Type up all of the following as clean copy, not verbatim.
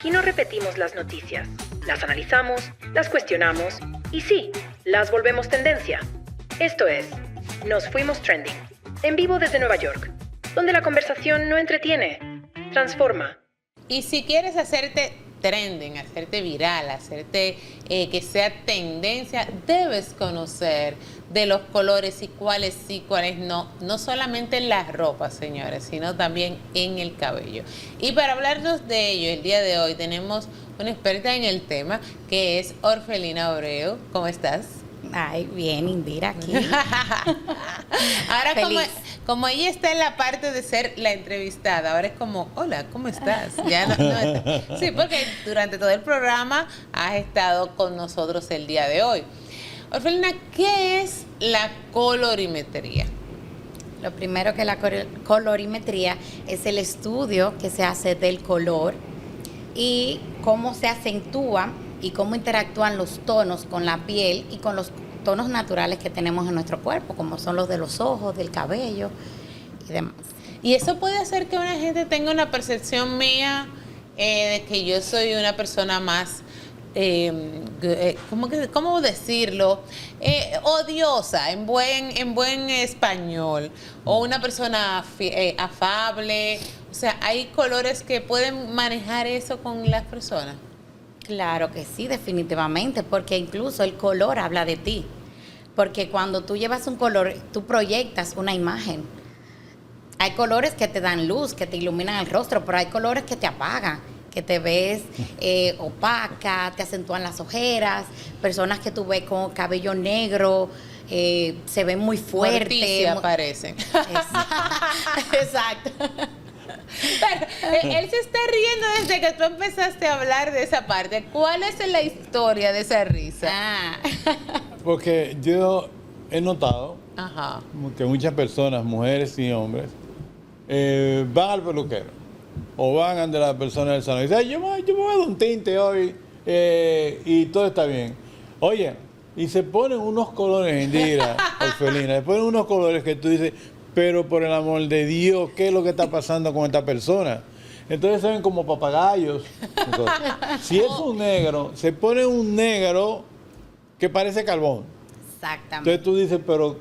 Aquí no repetimos las noticias, las analizamos, las cuestionamos y sí, las volvemos tendencia. Esto es, Nos Fuimos Trending, en vivo desde Nueva York, donde la conversación no entretiene, transforma. Y si quieres hacerte trending, hacerte viral, hacerte que sea tendencia, debes conocer de los colores y cuáles sí, cuáles no, no solamente en las ropas, señores, sino también en el cabello. Y para hablarnos de ello, el día de hoy tenemos una experta en el tema, que es Orfelina Abreu. ¿Cómo estás? Ay, bien, Indira, aquí. Ahora, como ella está en la parte de ser la entrevistada, ahora es como, hola, ¿cómo estás? Ya no, sí, porque durante todo el programa has estado con nosotros el día de hoy. Orfelina, ¿qué es la colorimetría? Lo primero que la colorimetría es el estudio que se hace del color y cómo se acentúa y cómo interactúan los tonos con la piel y con los tonos naturales que tenemos en nuestro cuerpo, como son los de los ojos, del cabello y demás. Y eso puede hacer que una gente tenga una percepción mía de que yo soy una persona más, ¿cómo decirlo? Odiosa, en buen español, o una persona afable. O sea, hay colores que pueden manejar eso con las personas. Claro que sí, definitivamente, porque incluso el color habla de ti. Porque cuando tú llevas un color, tú proyectas una imagen. Hay colores que te dan luz, que te iluminan el rostro, pero hay colores que te apagan, que te ves opaca, te acentúan las ojeras, personas que tú ves con cabello negro, se ven muy fuertes. Aparecen. Exacto. Pero, él se está riendo desde que tú empezaste a hablar de esa parte. ¿Cuál es la historia de esa risa? Porque yo he notado Ajá. que muchas personas, mujeres y hombres, van al peluquero o van ante la persona del salón y dicen, yo me voy a dar un tinte hoy y todo está bien. Oye, y se ponen unos colores, Indira, Orfelina, se ponen unos colores que tú dices, pero por el amor de Dios, ¿qué es lo que está pasando con esta persona? Entonces se ven como papagayos. Entonces, si es un negro, se pone un negro que parece carbón. Exactamente. Entonces tú dices, pero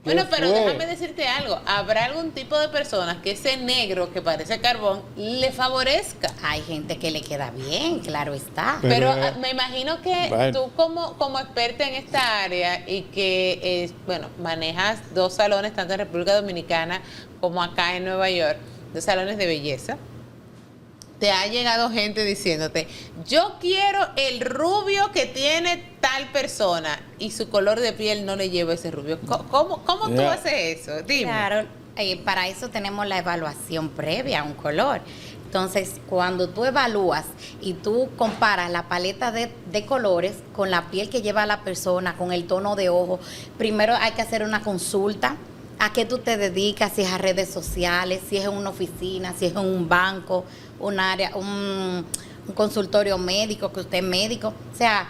Bueno, pero fue? déjame decirte algo. ¿Habrá algún tipo de personas que ese negro que parece carbón le favorezca? Hay gente que le queda bien, claro está. Pero me imagino que bueno. tú como experta en esta área y que, manejas 2 salones, tanto en República Dominicana como acá en Nueva York, 2 salones de belleza, te ha llegado gente diciéndote, yo quiero el rubio que tiene tal persona y su color de piel no le lleva ese rubio. ¿Cómo tú haces eso? Dime. Claro, para eso tenemos la evaluación previa a un color. Entonces, cuando tú evalúas y tú comparas la paleta de colores con la piel que lleva la persona, con el tono de ojo, primero hay que hacer una consulta. ¿A qué tú te dedicas? Si es a redes sociales, si es en una oficina, si es en un banco, un consultorio médico, que usted es médico. O sea,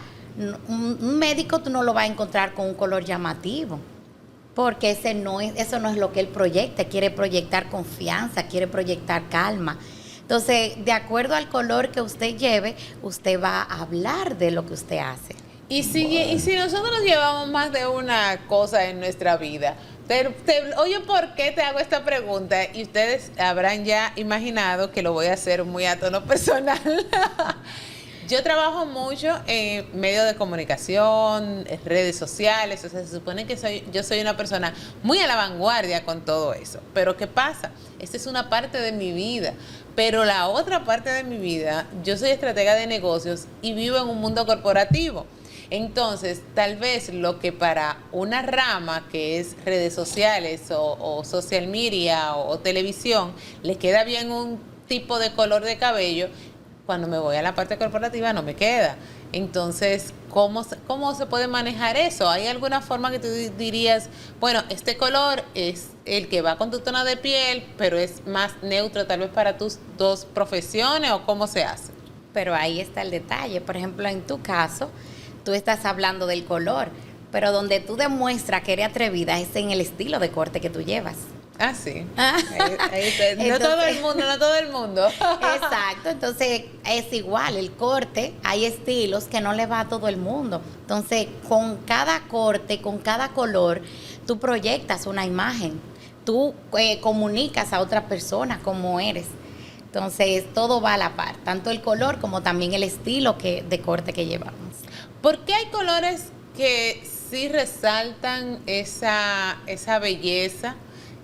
un médico tú no lo vas a encontrar con un color llamativo, porque eso no es lo que él proyecta. Quiere proyectar confianza, quiere proyectar calma. Entonces, de acuerdo al color que usted lleve, usted va a hablar de lo que usted hace. Y si nosotros llevamos más de una cosa en nuestra vida, oye, ¿por qué te hago esta pregunta? Y ustedes habrán ya imaginado que lo voy a hacer muy a tono personal. Yo trabajo mucho en medios de comunicación, en redes sociales, o sea, se supone que yo soy una persona muy a la vanguardia con todo eso. Pero ¿qué pasa? Esta es una parte de mi vida, pero la otra parte de mi vida, yo soy estratega de negocios y vivo en un mundo corporativo. Entonces, tal vez lo que para una rama que es redes sociales o social media o televisión, le queda bien un tipo de color de cabello, cuando me voy a la parte corporativa no me queda. Entonces, ¿cómo se puede manejar eso? ¿Hay alguna forma que tú dirías, bueno, este color es el que va con tu tono de piel, pero es más neutro tal vez para tus 2 profesiones, o cómo se hace? Pero ahí está el detalle. Por ejemplo, en tu caso, tú estás hablando del color, pero donde tú demuestras que eres atrevida es en el estilo de corte que tú llevas. Ah, sí. Ah. Ahí está. No Entonces- todo el mundo, no todo el mundo. Exacto, entonces es igual, el corte, hay estilos que no le va a todo el mundo. Entonces, con cada corte, con cada color, tú proyectas una imagen, tú comunicas a otra persona cómo eres. Entonces, todo va a la par, tanto el color como también el estilo de corte que llevamos. ¿Por qué hay colores que sí resaltan esa belleza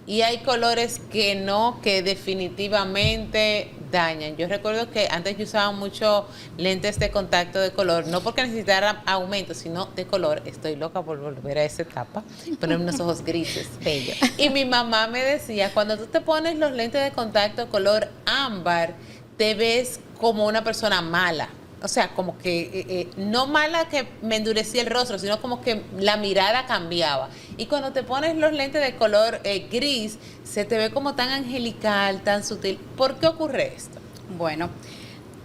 y hay colores que no, que definitivamente dañan? Yo recuerdo que antes yo usaba mucho lentes de contacto de color, no porque necesitara aumento, sino de color. Estoy loca por volver a esa etapa, ponerme unos ojos grises. Bello. Y mi mamá me decía, cuando tú te pones los lentes de contacto color ámbar, te ves como una persona mala. O sea, como que no mala que me endurecía el rostro, sino como que la mirada cambiaba. Y cuando te pones los lentes de color gris, se te ve como tan angelical, tan sutil. ¿Por qué ocurre esto? Bueno,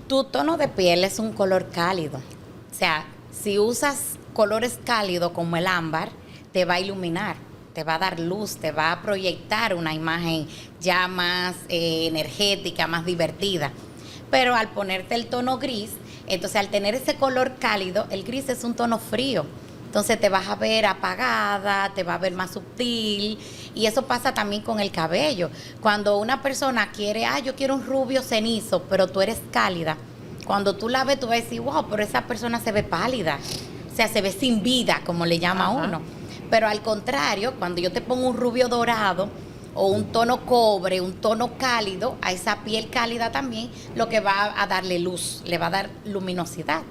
tu tono de piel es un color cálido. O sea, si usas colores cálidos como el ámbar, te va a iluminar, te va a dar luz, te va a proyectar una imagen ya más energética, más divertida. Pero al ponerte el tono gris, entonces al tener ese color cálido, el gris es un tono frío. Entonces te vas a ver apagada, te va a ver más sutil. Y eso pasa también con el cabello. Cuando una persona quiere, yo quiero un rubio cenizo, pero tú eres cálida. Cuando tú la ves, tú vas a decir, wow, pero esa persona se ve pálida. O sea, se ve sin vida, como le llama Ajá. uno. Pero al contrario, cuando yo te pongo un rubio dorado o un tono cobre, un tono cálido, a esa piel cálida también, lo que va a darle luz, le va a dar luminosidad.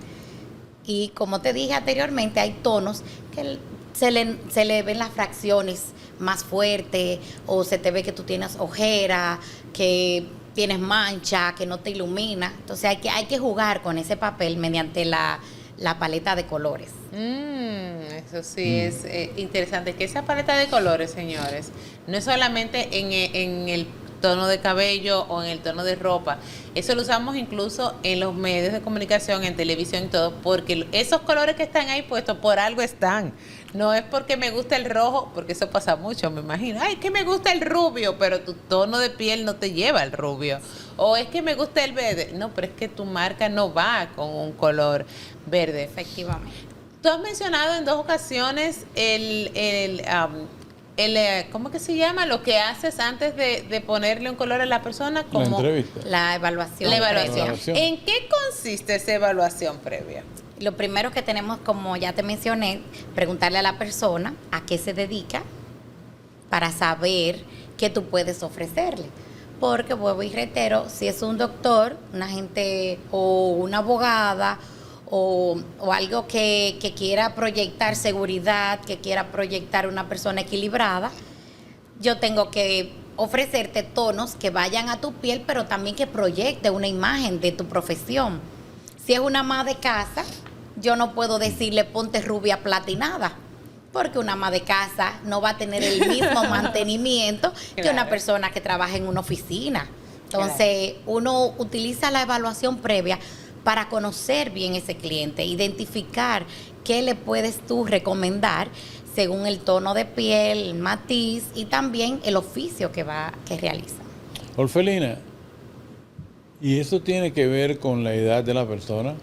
Y como te dije anteriormente, hay tonos que se le ven las fracciones más fuertes, o se te ve que tú tienes ojera, que tienes mancha, que no te ilumina. Entonces hay que jugar con ese papel mediante la paleta de colores. Eso sí es interesante. Que esa paleta de colores, señores, no es solamente en el tono de cabello o en el tono de ropa. Eso lo usamos incluso en los medios de comunicación, en televisión y todo, porque esos colores que están ahí puestos por algo están. No es porque me gusta el rojo, porque eso pasa mucho, me imagino. Ay, que me gusta el rubio, pero tu tono de piel no te lleva al rubio. O es que me gusta el verde. No, pero es que tu marca no va con un color verde. Efectivamente. Tú has mencionado en 2 ocasiones ¿cómo que se llama? Lo que haces antes de ponerle un color a la persona. La Como entrevista. La evaluación. la evaluación. La evaluación. ¿En qué consiste esa evaluación previa? Lo primero que tenemos, como ya te mencioné, preguntarle a la persona a qué se dedica para saber qué tú puedes ofrecerle. Porque, vuelvo y reitero, si es un doctor, una gente o una abogada o algo que quiera proyectar seguridad, que quiera proyectar una persona equilibrada, yo tengo que ofrecerte tonos que vayan a tu piel, pero también que proyecte una imagen de tu profesión. Si es una ama de casa, yo no puedo decirle ponte rubia platinada, porque una ama de casa no va a tener el mismo mantenimiento que una Claro. persona que trabaja en una oficina. Entonces, uno utiliza la evaluación previa para conocer bien ese cliente, identificar qué le puedes tú recomendar según el tono de piel, el matiz y también el oficio que realiza. Orfelina, ¿y eso tiene que ver con la edad de la persona?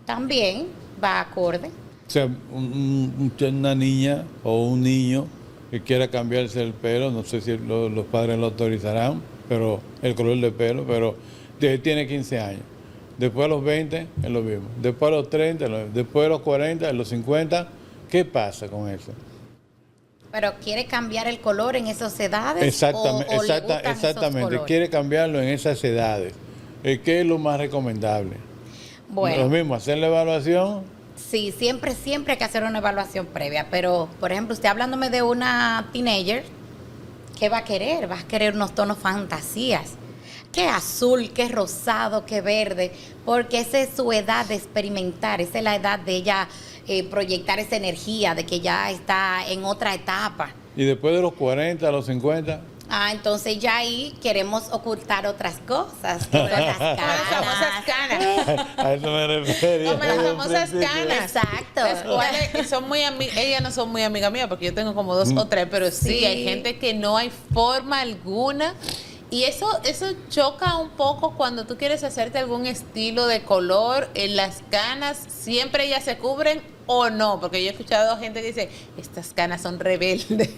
También va acorde. O sea, una niña o un niño que quiera cambiarse el pelo, no sé si los padres lo autorizarán, pero el color de pelo, pero tiene 15 años. Después a los 20 es lo mismo. Después a los 30, después a los 40, a los 50, ¿qué pasa con eso? Pero quiere cambiar el color en esas edades. Exactamente, o le gustan esos exactamente. colores? Quiere cambiarlo en esas edades. ¿Qué es lo más recomendable? Bueno. Lo mismo, hacer la evaluación. Sí, siempre hay que hacer una evaluación previa, pero, por ejemplo, usted hablándome de una teenager, ¿qué va a querer? Va a querer unos tonos fantasías. Qué azul, qué rosado, qué verde, porque esa es su edad de experimentar, esa es la edad de ella proyectar esa energía, de que ya está en otra etapa. Y después de los 40 a los 50, Entonces ya ahí queremos ocultar otras cosas, que son las Las famosas canas. canas. A eso me refería. Como las desde un famosas principio. canas. Exacto. Las cuales son muy amigas, ellas no son muy amigas mías porque yo tengo como 2 o 3, pero sí, Sí. hay gente que no hay forma alguna. Y eso choca un poco cuando tú quieres hacerte algún estilo de color. En las canas, ¿siempre ellas se cubren o no? Porque yo he escuchado gente que dice, estas canas son rebeldes.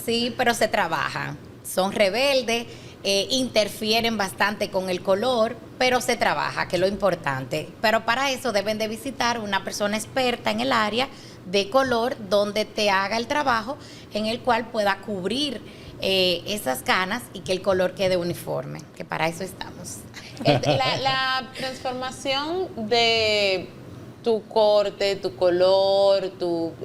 Sí, pero se trabaja. Son rebeldes, interfieren bastante con el color, pero se trabaja, que es lo importante. Pero para eso deben de visitar una persona experta en el área de color donde te haga el trabajo en el cual pueda cubrir esas canas y que el color quede uniforme, que para eso estamos. La transformación de tu corte, tu color,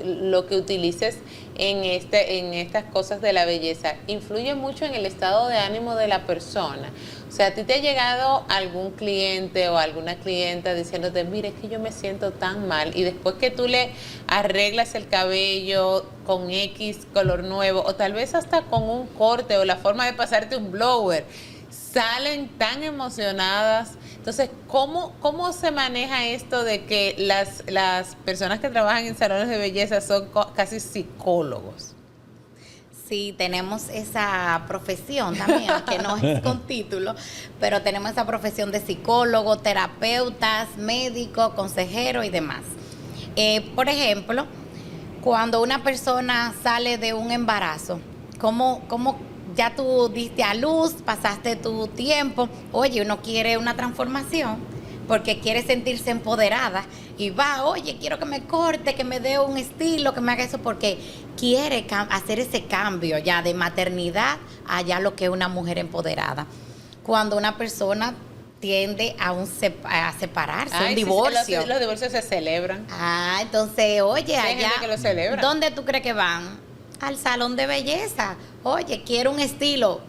lo que utilices en estas cosas de la belleza, influye mucho en el estado de ánimo de la persona. O sea, ¿a ti te ha llegado algún cliente o alguna clienta diciéndote, mire, es que yo me siento tan mal? Y después que tú le arreglas el cabello con X color nuevo, o tal vez hasta con un corte o la forma de pasarte un blower, salen tan emocionadas. Entonces, ¿cómo se maneja esto de que las personas que trabajan en salones de belleza son casi psicólogos? Sí, tenemos esa profesión también, que no es con título, pero tenemos esa profesión de psicólogo, terapeutas, médicos, consejeros y demás. Por ejemplo, cuando una persona sale de un embarazo, ¿cómo ya tú diste a luz, pasaste tu tiempo? Oye, uno quiere una transformación porque quiere sentirse empoderada y va, oye, quiero que me corte, que me dé un estilo, que me haga eso, porque quiere hacer ese cambio ya de maternidad a ya lo que es una mujer empoderada. Cuando una persona tiende a separarse, un divorcio. Los divorcios se celebran. Entonces, oye, Hay allá, gente que lo celebra. ¿dónde tú crees que van? Al salón de belleza. Oye, quiero un estilo,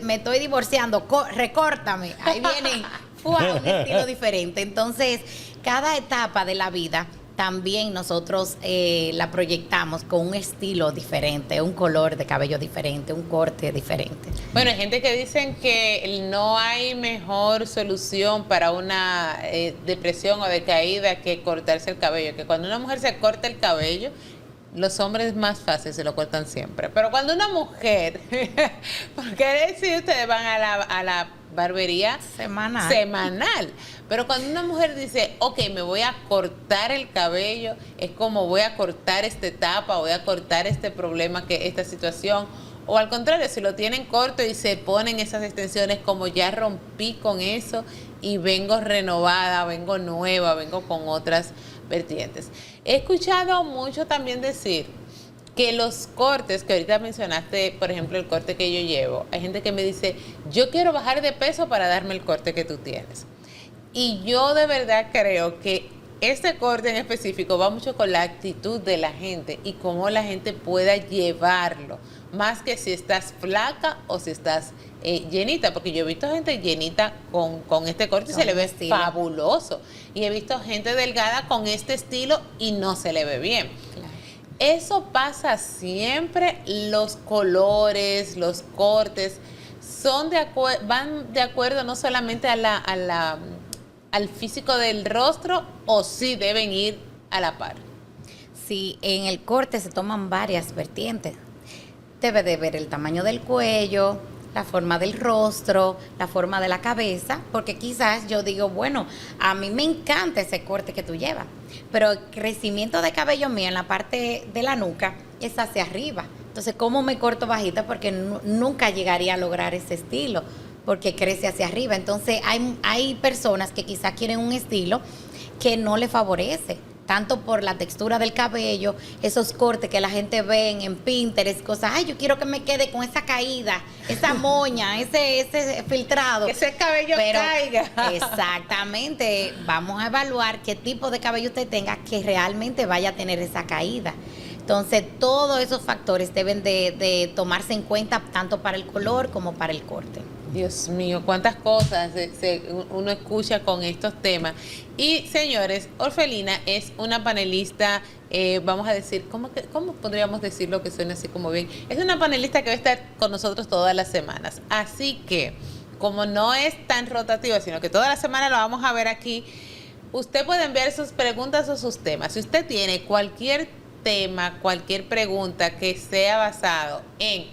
me estoy divorciando, recórtame. Ahí vienen un estilo diferente. Entonces, cada etapa de la vida también nosotros la proyectamos con un estilo diferente, un color de cabello diferente, un corte diferente. Bueno, hay gente que dicen que no hay mejor solución para una depresión o decaída que cortarse el cabello, que cuando una mujer se corta el cabello, los hombres más fáciles se lo cortan siempre. Pero cuando una mujer, porque si ustedes van a la barbería semanal, pero cuando una mujer dice, ok, me voy a cortar el cabello, es como voy a cortar esta etapa, voy a cortar este problema, esta situación. O al contrario, si lo tienen corto y se ponen esas extensiones, como ya rompí con eso y vengo renovada, vengo nueva, vengo con otras vertientes. He escuchado mucho también decir que los cortes, que ahorita mencionaste, por ejemplo, el corte que yo llevo, hay gente que me dice, yo quiero bajar de peso para darme el corte que tú tienes. Y yo de verdad creo que este corte en específico va mucho con la actitud de la gente y cómo la gente pueda llevarlo, más que si estás flaca o si estás llenita, porque yo he visto gente llenita con este corte y se le ve fabuloso, y he visto gente delgada con este estilo y no se le ve bien. Claro. Eso pasa siempre. Los colores, los cortes van de acuerdo no solamente al físico del rostro, o sí deben ir a la par. Sí, en el corte se toman varias vertientes. Debe de ver el tamaño del cuello, la forma del rostro, la forma de la cabeza, porque quizás yo digo, bueno, a mí me encanta ese corte que tú llevas, pero el crecimiento de cabello mío en la parte de la nuca es hacia arriba. Entonces, ¿cómo me corto bajita? Porque nunca llegaría a lograr ese estilo, porque crece hacia arriba. Entonces, hay personas que quizás quieren un estilo que no le favorece, tanto por la textura del cabello, esos cortes que la gente ve en Pinterest, cosas, ay, yo quiero que me quede con esa caída, esa moña, ese filtrado. Que ese cabello caiga. Exactamente, vamos a evaluar qué tipo de cabello usted tenga que realmente vaya a tener esa caída. Entonces, todos esos factores deben de tomarse en cuenta tanto para el color como para el corte. Dios mío, cuántas cosas uno escucha con estos temas. Y señores, Orfelina es una panelista vamos a decir, ¿cómo podríamos decirlo que suene así como bien? Es una panelista que va a estar con nosotros todas las semanas. Así que, como no es tan rotativa, sino que toda la semana lo vamos a ver aquí, usted puede enviar sus preguntas o sus temas. Si usted tiene cualquier tema, cualquier pregunta que sea basado en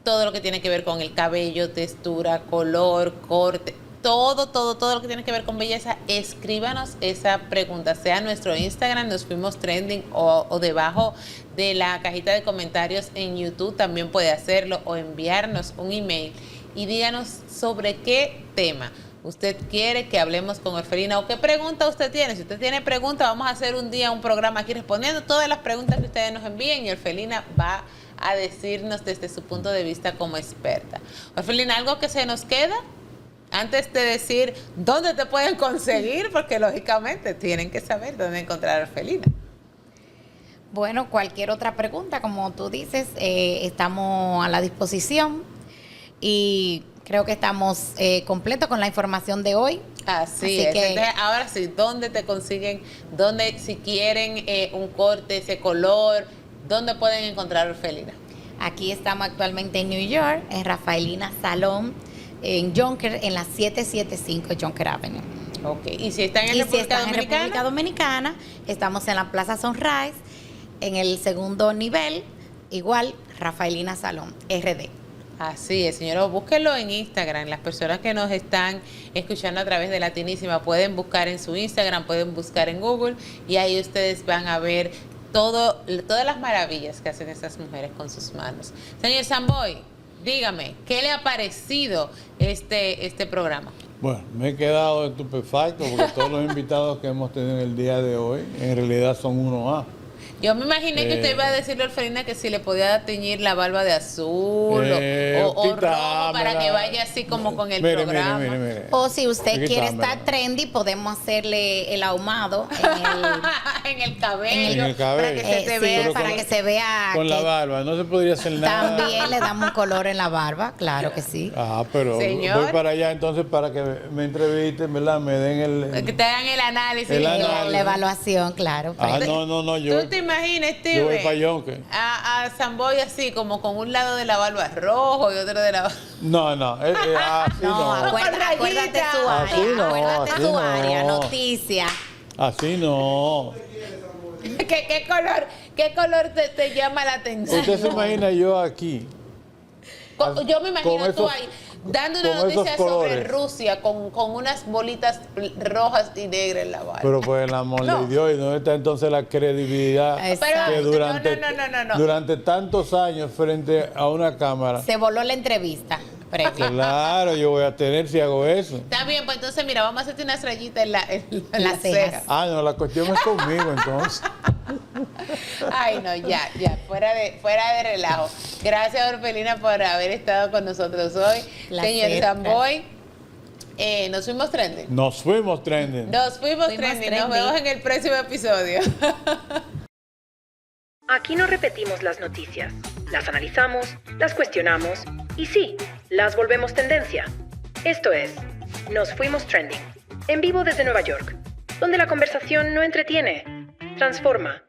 todo lo que tiene que ver con el cabello, textura, color, corte, todo lo que tiene que ver con belleza, escríbanos esa pregunta, sea en nuestro Instagram, Nos Fuimos Trending, o debajo de la cajita de comentarios en YouTube también puede hacerlo, o enviarnos un email y díganos sobre qué tema usted quiere que hablemos con Orfelina o qué pregunta usted tiene. Si usted tiene preguntas, vamos a hacer un día un programa aquí respondiendo todas las preguntas que ustedes nos envíen y Orfelina va a decirnos desde su punto de vista como experta. Orfelina, ¿algo que se nos queda? Antes de decir dónde te pueden conseguir, porque lógicamente tienen que saber dónde encontrar a Orfelina. Bueno, cualquier otra pregunta, como tú dices, estamos a la disposición y creo que estamos completos con la información de hoy. Así es. que, Entonces, ahora sí, ¿dónde te consiguen? ¿Dónde, si quieren un corte, ese color, dónde pueden encontrar a Orfelina? Aquí estamos actualmente en New York, en Rafaelina Salón, en Jonker, en la 775 Jonker Avenue. Ok, y si están en Y si República están en Dominicana, República Dominicana, estamos en la Plaza Sunrise, en el segundo nivel, igual Rafaelina Salón, RD. así es, señores, búsquenlo en Instagram. Las personas que nos están escuchando a través de Latinísima pueden buscar en su Instagram, pueden buscar en Google y ahí ustedes van a ver todas las maravillas que hacen esas mujeres con sus manos. Señor Samboy, dígame, ¿qué le ha parecido este programa? Bueno, me he quedado estupefacto porque todos los invitados que hemos tenido en el día de hoy en realidad son 1A. Yo me imaginé que usted iba a decirle a Orfelina que si le podía teñir la barba de azul o rojo para que vaya así como con el programa. Mire. O si usted quiere Quítamela. estar trendy, podemos hacerle el ahumado En el cabello. En el cabello. Para que se te sí, vea. Pero para con- que se vea Con la que barba, no se podría hacer nada. también le damos un color en la barba, claro que sí. Pero Señor. voy para allá entonces para que me entrevisten, ¿verdad? Me den Que el... te hagan el análisis. El y todo. análisis. La evaluación, claro. no, yo ¿Tú te imaginas, yo voy Steve, para Yonke. a Samboy así, como con un lado de la barba rojo y otro de la barba? No, así No, no. acuérdate su área. Así no, acuérdate así su no. área, noticia. Así no. ¿Qué color te llama la atención? Usted se imagina yo aquí. Yo me imagino con tú esos- ahí dando con una noticia esos sobre colores. Rusia con unas bolitas rojas y negras en la barba. Pero por el amor No. de Dios, ¿y dónde está entonces la credibilidad Exacto. que durante, No. durante tantos años frente a una cámara? Se voló la entrevista previa. Claro, yo voy a tener si hago eso. Está bien, pues entonces mira, vamos a hacerte unas rayitas en Las las cejas. cejas. No, la cuestión es conmigo entonces. Ay, no, ya, fuera de relajo. Gracias, Orfelina, por haber estado con nosotros hoy. Placer. Señor Samboy, nos fuimos trending. Nos fuimos trending. Nos fuimos trending. Nos trending. vemos en el próximo episodio. Aquí no repetimos las noticias, las analizamos, las cuestionamos y sí, las volvemos tendencia. Esto es, Nos Fuimos Trending, en vivo desde Nueva York, donde la conversación no entretiene, transforma.